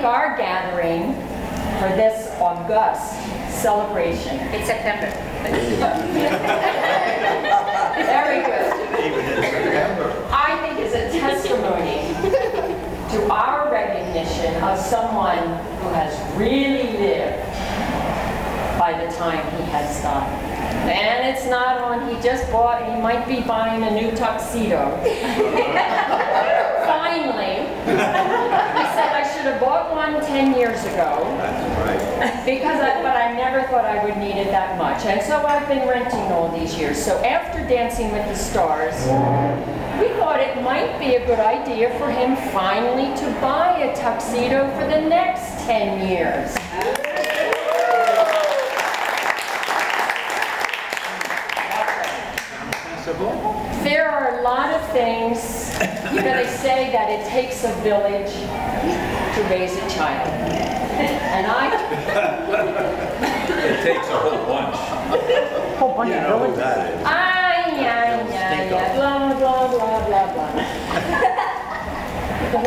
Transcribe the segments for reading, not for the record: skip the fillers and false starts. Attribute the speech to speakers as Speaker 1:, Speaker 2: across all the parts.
Speaker 1: our gathering for this august celebration.
Speaker 2: It's September.
Speaker 1: Very good. I think is a testimony to our recognition of someone who has really lived by the time he has died. And it's not on, he just bought, he might be buying a new tuxedo. Finally, he said I should have bought one 10 years ago.
Speaker 3: That's right.
Speaker 1: But I never thought I would need it that much. And so I've been renting all these years. So after Dancing with the Stars, we thought it might be a good idea for him finally to buy a tuxedo for the next 10 years. There are a lot of things that they say that it takes a village to raise a child. And
Speaker 4: It takes a whole bunch.
Speaker 1: a whole bunch of villages. Yeah, blah, blah, blah, blah, blah.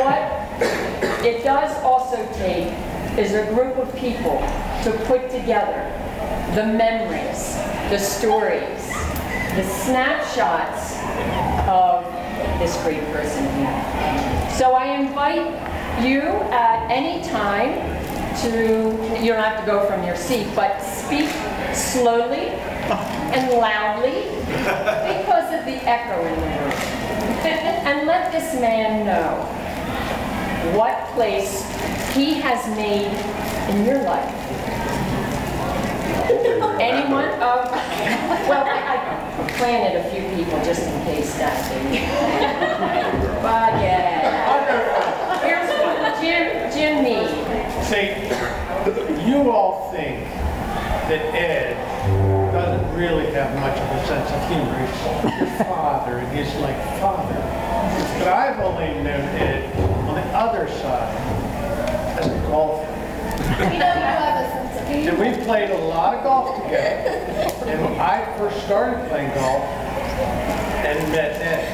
Speaker 1: What it does also take is a group of people to put together the memories, the stories, the snapshots of this great person here. So I invite you at any time to, you don't have to go from your seat, but speak slowly and loudly because of the echo in the room. And let this man know what place he has made in your life. Anyone? Well, I planted a few people just in case that thing. But yeah. Here's one. Jim Meade.
Speaker 5: See, you all think that Ed doesn't really have much of a sense of humor. He's your father, and he's like father. But I've only known Ed on the other side as a golfer.
Speaker 2: We don't have a sense of humor.
Speaker 5: And we've played a lot of golf together. And when I first started playing golf and met Ed.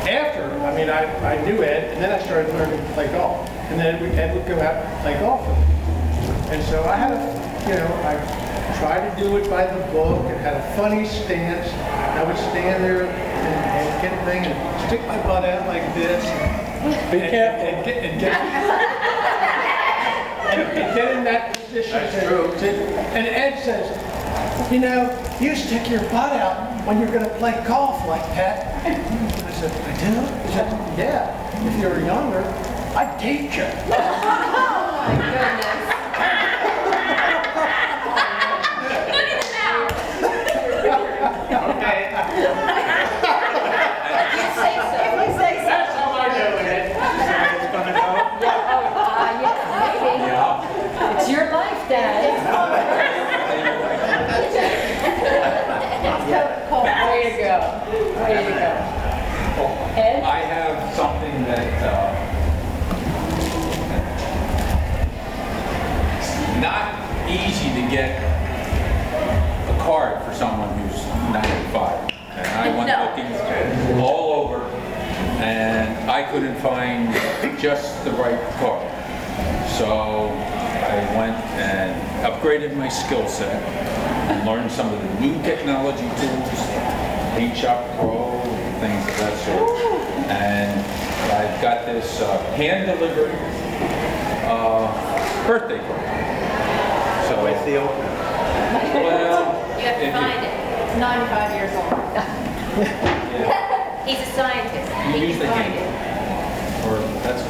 Speaker 5: After, I mean, I knew Ed, and then I started learning to play golf. And then Ed would go out and play golf with me. And so I had I tried to do it by the book and had a funny stance. I would stand there and get a thing and stick my butt out like this.
Speaker 6: Be careful.
Speaker 5: And get in that position.
Speaker 3: That's true.
Speaker 5: And Ed says, you know, you stick your butt out when you're going to play golf like that. I said, I do? He said, yeah. If you were younger, I'd teach you.
Speaker 1: Oh my goodness. Look at him now.
Speaker 5: Okay.
Speaker 1: You say so. If you say so.
Speaker 5: That's how I know it.
Speaker 6: It's gonna go.
Speaker 1: Yes, maybe.
Speaker 4: Yeah.
Speaker 1: It's your life, Dad. Way to go. Way to go. Ed?
Speaker 4: I have something that not easy to get a card for someone who's 95. And I went looking all over, and I couldn't find just the right card. So I went and upgraded my skill set and learned some of the new technology tools, Paint Shop Pro, things of that sort. And I've got this hand-delivered birthday card. So
Speaker 3: Where's the opener?
Speaker 4: Well,
Speaker 2: You have to find it. It's 95 years old.
Speaker 4: yeah,
Speaker 2: He's a scientist.
Speaker 4: you
Speaker 2: He
Speaker 4: use the
Speaker 2: can find
Speaker 4: hand,
Speaker 2: it.
Speaker 4: or that's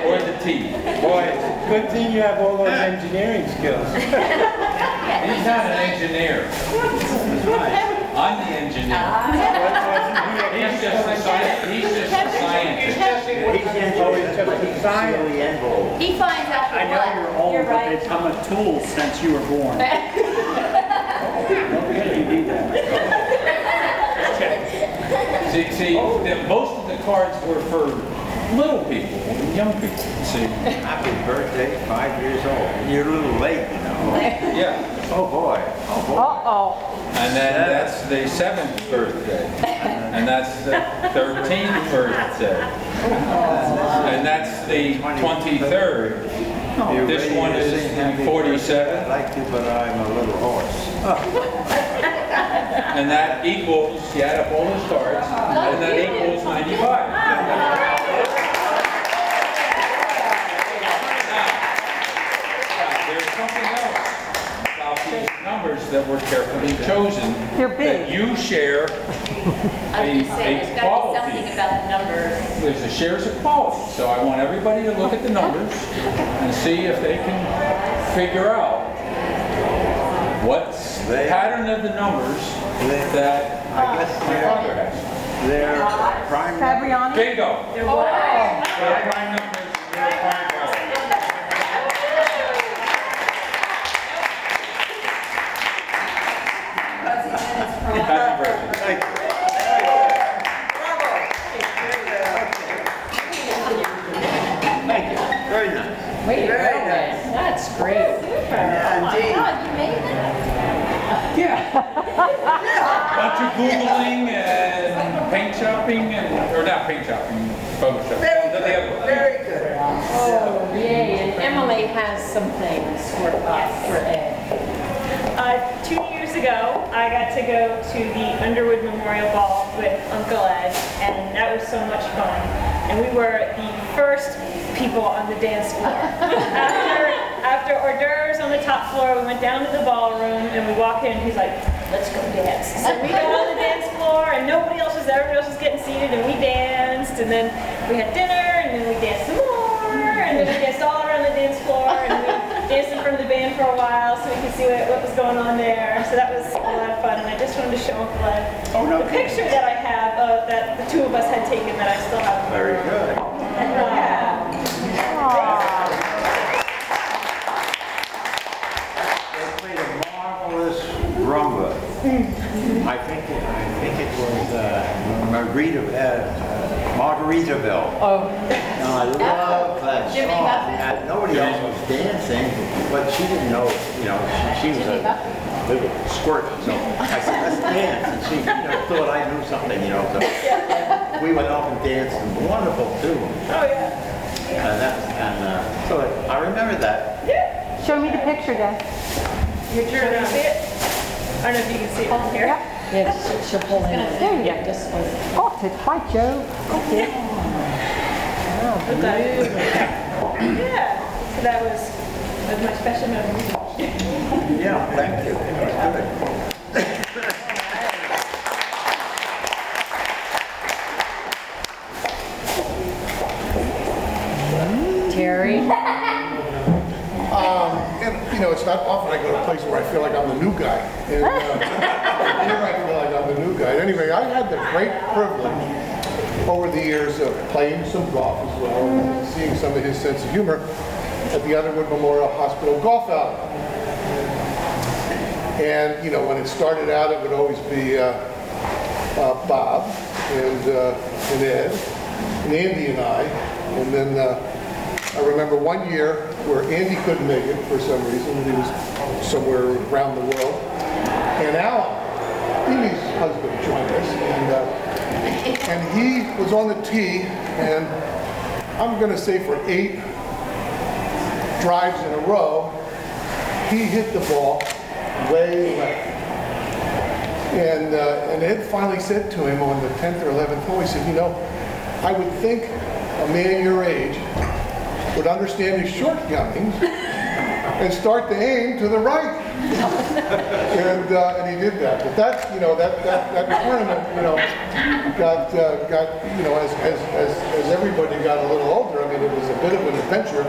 Speaker 4: or the T.
Speaker 6: Boy, good thing you have all those engineering skills.
Speaker 4: He's not an engineer. I'm the engineer. He's just a scientist.
Speaker 5: He's testing what
Speaker 6: He's just a science.
Speaker 2: He finds out for
Speaker 7: I know
Speaker 2: what.
Speaker 7: you're old,
Speaker 2: You're
Speaker 7: but
Speaker 2: right.
Speaker 7: they've come a tool since you were born. Don't really need that.
Speaker 4: See, most of the cards were for little people, young people. See,
Speaker 3: Happy birthday, 5 years old. You're a little late, you know.
Speaker 4: yeah.
Speaker 3: Oh boy. Oh boy.
Speaker 1: Uh-oh.
Speaker 4: And then that's the 7th birthday. and that's the 13th birthday. And that's the 23rd. This one is the 47th.
Speaker 3: I like you, but I'm a little hoarse.
Speaker 4: And that equals, you add up all the stars, and that equals 95. There's something else about these numbers that were carefully chosen.
Speaker 8: They're big.
Speaker 4: That you share
Speaker 2: I was just saying, there's got to be something about the numbers.
Speaker 4: There's a shares of quality. So I want everybody to look at the numbers and see if they can figure out what's the pattern of the numbers that my father has.
Speaker 3: They're prime.
Speaker 8: Fabriani?
Speaker 4: Bingo! They're prime numbers. They're prime quality. Happy birthday.
Speaker 3: Thank you. Thank you. Very nice.
Speaker 1: Way to go,
Speaker 3: Very
Speaker 1: man.
Speaker 3: nice.
Speaker 1: That's great.
Speaker 3: Yeah, indeed.
Speaker 2: God, you made that?
Speaker 4: Yeah. Bunch of Googling and paint shopping, or not paint shopping, Photoshop.
Speaker 3: Very good.
Speaker 1: Oh, yay. And Emily has some things for us, for Ed.
Speaker 9: 2 years ago, I got to go to the Underwood Memorial Ball with Uncle Ed, and that was so much fun. And we were the first people on the dance floor. After hors d'oeuvres on the top floor, we went down to the ballroom, and we walk in, and he's like, let's go dance. So we got on the dance floor, and nobody else was there, everybody else was getting seated, and we danced, and then we had dinner, and then we danced some more, and then we danced all around the dance floor, and we danced in front of the band for a while so we could see what was going on there. So that was a lot of fun, and I just wanted to show Uncle Ed the picture that I have that the two of us had taken that I still have.
Speaker 3: Very good.
Speaker 9: Yeah.
Speaker 3: They played a marvelous rumba. I think it was Margaritaville.
Speaker 1: Oh.
Speaker 3: And I love that
Speaker 2: Jimmy
Speaker 3: song.
Speaker 2: Buffett?
Speaker 3: And nobody else was dancing, but she didn't know, she was
Speaker 2: Jimmy
Speaker 3: a
Speaker 2: Buffett?
Speaker 3: little squirt. So I said, let's dance. And she thought I knew something, So we went off and danced, and wonderful too.
Speaker 9: Oh, yeah.
Speaker 3: So I remember that.
Speaker 8: Show me the picture, Dad.
Speaker 9: You're sure you see it? I don't know if you can see it from here.
Speaker 1: Yeah, she'll pull in.
Speaker 8: There you
Speaker 1: Yeah,
Speaker 8: go.
Speaker 1: this one.
Speaker 8: Got it. Hi, Joe. Got it.
Speaker 9: Yeah. So that was my special memory.
Speaker 3: Yeah, thank you. That was good.
Speaker 1: Terry.
Speaker 5: And, it's not often I go to a place where I feel like I'm the new guy. And here I feel like I'm the new guy. Anyway, I had the great privilege over the years of playing some golf as well and seeing some of his sense of humor at the Underwood Memorial Hospital golf outing. And, when it started out, it would always be Bob and Ed and Andy and I. And then I remember one year where Andy couldn't make it for some reason. He was somewhere around the world. And Alan, Amy's husband, joined us. And he was on the tee, and I'm going to say for 8 drives in a row, he hit the ball way left. And Ed finally said to him on the 10th or 11th hole, he said, I would think a man your age would understand his shortcomings and start to aim to the right. And he did that. But that tournament, got as everybody got a little older, it was a bit of an adventure.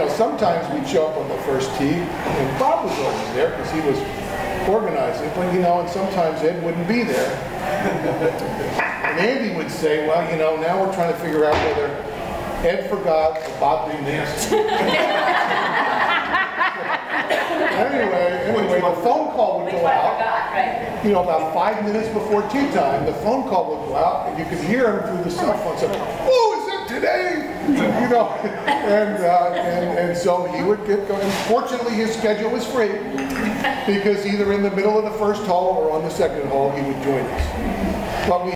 Speaker 5: Sometimes we'd show up on the first tee, and Bob was always there because he was organizing, but and sometimes Ed wouldn't be there. And Andy would say, well, now we're trying to figure out whether Ed forgot or Bob didn't answer. Anyway, the phone call would go out. About 5 minutes before tee time, the phone call would go out, and you could hear him through the cell phone say, "Oh, is it today?" And so he would get going. Fortunately, his schedule was free because either in the middle of the first hole or on the second hole, he would join us. But we